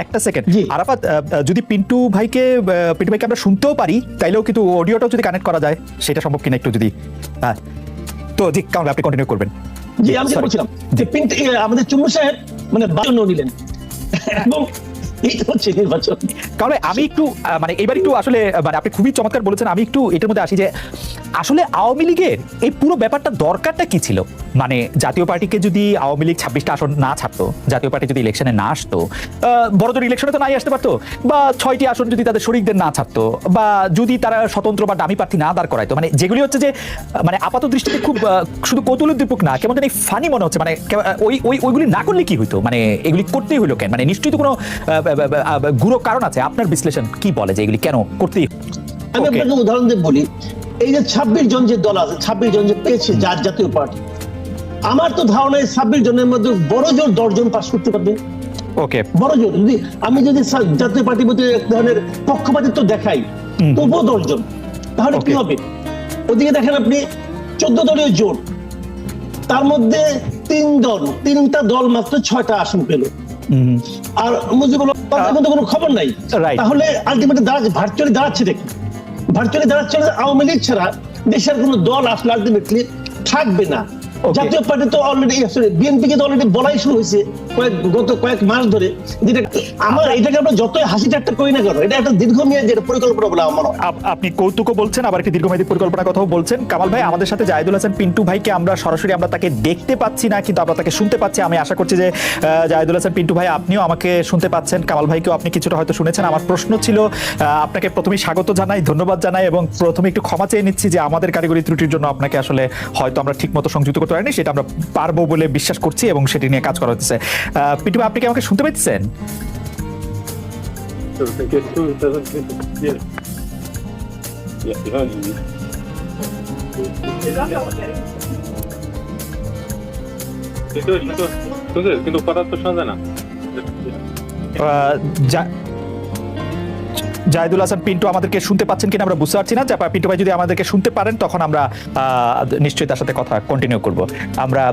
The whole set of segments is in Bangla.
একটা সেকেন্ড আরাফাত, যদি পিন্টু ভাইকে আমরা শুনতেও পারি তাইলেও কিন্তু অডিওটাও যদি কানেক্ট করা যায় সেটা সম্ভব কিনা একটু যদি তো জি কারণ আপনি কন্টিনিউ করবেন। জি আমি বলছিলাম যে পিন্টু আমাদের চুম্মু সাহেব মানে বাজন্য নিলেন এবং কারণ আমি একটু মানে এবার একটু আসলে মানে আপনি খুবই চমৎকার বলেছেন, আমি একটু এটার মধ্যে আসি যে আসলে আওয়ামী লীগের এই পুরো ব্যাপারটা দরকারটা কি ছিল? মানে জাতীয় পার্টিকে যদি আওয়ামী লীগ 26টা আসন না ছাড়তো, জাতীয় পার্টি যদি ইলেকশনে না আসতো, বড়জোর ইলেকশনে তো নাই আসতে পারতো, বা 6টি আসন যদি তাদের শরিকদের না ছাড়তো, বা যদি তারা স্বতন্ত্র বা দামি প্রার্থী না দাঁড় করাইতো, মানে যেগুলি হচ্ছে যে মানে আপাত দৃষ্টিতে খুব শুধু কৌতূহলোদ্দীপক না, কেমন জানি ফানি মনে হচ্ছে, মানে ওইগুলি না করলে কি হইতো, মানে এগুলি করতেই হইলো কেন? মানে নিশ্চয়ই তো কোনো গুরু কারণ আছে। আপনার বিশ্লেষণ কি বলে যে এগুলি কেন করতেই? আমি আপনাকে উদাহরণ দিয়ে বলি, এই যে 26 জন যে দল আছে, 26 জন যে পেয়েছে জাতীয় পার্টি, আমার তো ধারণা এই 26 জনের মধ্যে বড় জোর 10 জন পাস করতে পারবে। ওকে, বড় জোর যদি আমি যদি জাতীয় পার্টির মধ্যে এক ধরনের পক্ষপাতিত্ব দেখাই, তবুও 10 জন, তাহলে কি হবে? ওদিকে দেখেন আপনি 14 দলীয় জোট, তার মধ্যে 3টা দল মাত্র 6টা আসন পেল, আর মুজিবুল্লাহ মধ্যে কোনো খবর নাই। তাহলে আলটিমেটলি ভার্চুয়ালি দাঁড়াচ্ছে দেখি, ভার্চুয়ালি দাঁড়াচ্ছে আওয়ামী লীগ ছাড়া দেশের কোনো দল আসলে আলটিমেটলি থাকবে না। জাতীয় পার্টি তো অলরেডি বিএনপি কে তো অলরেডি বলাই শুরু হয়েছে গত কয়েক মাস ধরে, যেটা আমার এটাকে আমরা যতই হাসি ঠাট্টা করি না কেন, এটা একটা দীর্ঘমেয়াদী পরিকল্পনা বলে আমার। আপনি কৌতুকও বলছেন, আবার একটি দীর্ঘমেয়াদী পরিকল্পনার কথাও বলছেন। কামাল ভাই, আমাদের সাথে জাহিদুল হাসান পিন্টু ভাইকে আমরা সরাসরি আমরা তাকে দেখতে পাচ্ছি না, কিন্তু আমরা তাকে শুনতে পাচ্ছি। আমি আশা করছি যে জাহিদুল হাসান পিন্টু ভাই আপনিও আমাকে শুনতে পাচ্ছেন, কামাল ভাইকেও আপনি কিছুটা হয়তো শুনেছেন। আমার প্রশ্ন ছিল, আপনাকে প্রথমেই স্বাগত জানাই, ধন্যবাদ জানাই, এবং প্রথমে একটু ক্ষমা চেয়ে নিচ্ছি যে আমাদের কারিগরি ত্রুটির জন্য আপনাকে আসলে হয়তো আমরা ঠিক মতো সংযুক্ত করতে পারিনি, সেটা আমরা পারবো বলে বিশ্বাস করছি এবং সেটি নিয়ে কাজ করা হচ্ছে। পিন্টু ভাই, আপনি কি আমাকে শুনতে পাচ্ছেন? কিন্তু কথা তো শোনা যায় না। জাহিদুল হাসান পিন্টু আমাদেরকে শুনতে পাচ্ছেন কিনা আমরা বুঝতে পারছি না। পিন্টু ভাই যদি আমাদেরকে শুনতে পারেন তখন আমরা নিশ্চয়ই তার সাথে কথা কন্টিনিউ করব। আমরা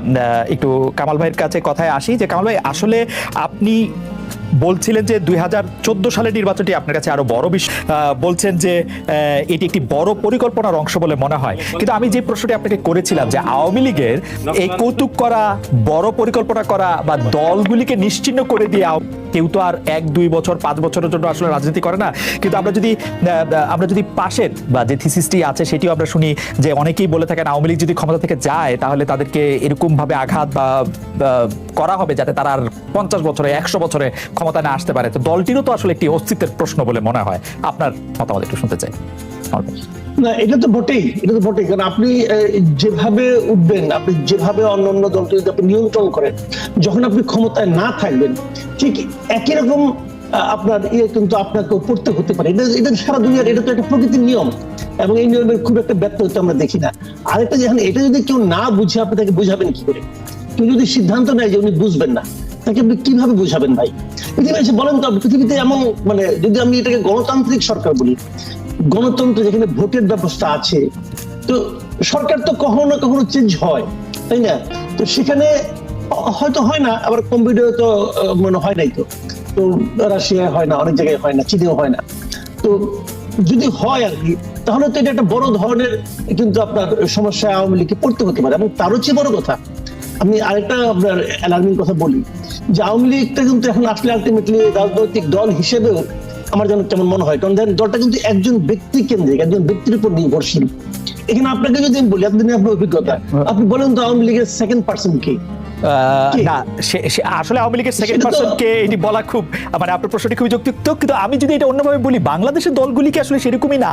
একটু কামাল ভাইয়ের কাছে কথায় আসি যে কামাল ভাই, আসলে আপনি বলছিলেন যে 2014 সালের নির্বাচনটি আপনার কাছে আরো বড় বিষয়, বলছেন যে এটি একটি বড় পরিকল্পনার অংশ বলে মনে হয়। কিন্তু আমি যে প্রশ্নটি আপনাকে করেছিলাম যে আওয়ামী লীগের এই কৌতুক করা, বড় পরিকল্পনা করা বা দলগুলিকে নিশ্চিহ্ন করে দিয়ে, কেউ তো আর 1-2 বছর 5 বছরের জন্য আসলে রাজনীতি করে না। কিন্তু আমরা যদি পাশের বা যে থিসিসটি আছে সেটিও আমরা শুনি যে অনেকেই বলে থাকেন আওয়ামী লীগ যদি ক্ষমতা থেকে যায় তাহলে তাদেরকে এরকম ভাবে আঘাত বা করা হবে যাতে তারা আর 50 বছরে 100 বছরে ক্ষমতা না আসতে পারে। তো দলটিরও তো আসলে একটি অস্তিত্বের প্রশ্ন বলে মনে হয়। আপনার মতামত একটু শুনতে চাই। না, এটা তো বটেই, কারণ আপনি যেভাবে উঠবেন, আপনি যেভাবে অন্যান্য দলকে যদি আপনি নিয়ন্ত্রণ করেন, যখন আপনি ক্ষমতায় না থাকবেন ঠিক একই রকম আপনার কিন্তু আপনাকে পড়তে হতে পারে। এটা সারা দুনিয়ার, এটা তো একটা প্রকৃতির নিয়ম, এবং এই নিয়মের খুব একটা ব্যর্থ হতে আমরা দেখি না। আরেকটা যেখানে এটা যদি কেউ না বুঝে, আপনি তাকে বুঝাবেন কি করে? কেউ যদি সিদ্ধান্ত নেয় যে উনি বুঝবেন না, তাকে আপনি কিভাবে বুঝাবেন ভাই? পৃথিবীতে এসে বলেন তো, পৃথিবীতে এমন মানে যদি আমি এটাকে গণতান্ত্রিক সরকার বলি, গণতন্ত্র যেখানে ভোটের ব্যবস্থা আছে, তো সরকার তো কখনো না কখনো চেঞ্জ হয়, তাই না? তো সেখানে হয়তো হয় না, আবার কম্পিউটার তো মনে হয় নাই, তো রাশিয়ায় হয় না, অনেক জায়গায় হয় না, চীনেও হয় না। তো যদি হয় আর কি, তাহলে তো এটা একটা বড় ধরনের কিন্তু আপনার সমস্যায় আওয়ামী লীগকে পড়তে হতে পারে। এবং তারও চেয়ে বড় কথা, আমি আরেকটা আপনার অ্যালার্মিং কথা বলি, যে আওয়ামী লীগটা কিন্তু এখন আসলে আলটিমেটলি রাজনৈতিক দল হিসেবেও আমার যেন কেমন মনে হয়, কারণ দলটা কিন্তু একজন ব্যক্তি কেন্দ্রিক, একজন ব্যক্তির উপর নির্ভরশীল। এখানে আপনাকে যদি আমি বলি, আপনার অভিজ্ঞতা, আপনি বলেন তো আওয়ামী লীগের সেকেন্ড পার্সন কে? না, আসলে আওয়ামী লীগের সেকেন্ড পার্সন কে এটি বলা খুব, মানে আপনার প্রশ্নটি খুবই যৌক্তিক। কিন্তু আমি যদি এটা অন্যভাবে বলি, বাংলাদেশের দলগুলি কি আসলে সেরকমই না?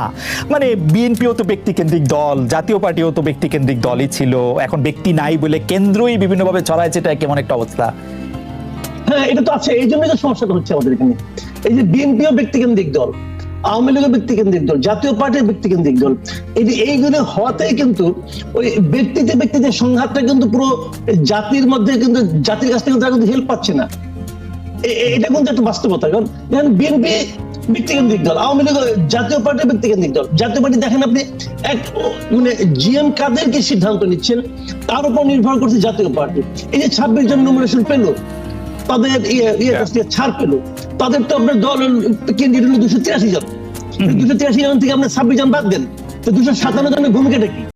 মানে বিএনপিও তো ব্যক্তিকেন্দ্রিক দল, জাতীয় পার্টিও তো ব্যক্তিকেন্দ্রিক দলই ছিল, এখন ব্যক্তি নাই বলে কেন্দ্রই বিভিন্নভাবে ছড়ায়, যেটা কেমন একটা অবস্থা। হ্যাঁ, এটা তো আছে, এই জন্যই তো সমস্যাটা হচ্ছে আমাদের এখানে। এই যে বিএনপিও ব্যক্তিকেন্দ্রিক দল, আওয়ামী লীগের ব্যক্তিকেন্দ্রিক দল, জাতীয় পার্টির ব্যক্তিকেন্দ্রিক দল, এইগুলো হওয়াতেই কিন্তু ওই ব্যক্তিতে সংঘাতটা কিন্তু পুরো জাতির মধ্যে, কিন্তু জাতির কাছ থেকে তারা কিন্তু হেল্প পাচ্ছে না। এটা কিন্তু একটা বাস্তবতা। কারণ বিএনপি ব্যক্তিকেন্দ্রিক দল, আওয়ামী লীগ জাতীয় পার্টির ব্যক্তিকেন্দ্রিক দল। জাতীয় পার্টি দেখেন আপনি এক মানে জিএম কাদেরকে সিদ্ধান্ত নিচ্ছেন, তার উপর নির্ভর করছে জাতীয় পার্টি। এই যে 26 জন নমিনেশন পেল, তাদের কাছ থেকে ছাড় পেল, তাদের তো আপনার দল কেন্দ্রীয় হলো 283 জন, 283 জন থেকে আপনার 26 জন বাদ দেন, তো 257 জনের ভূমিকাটা কি?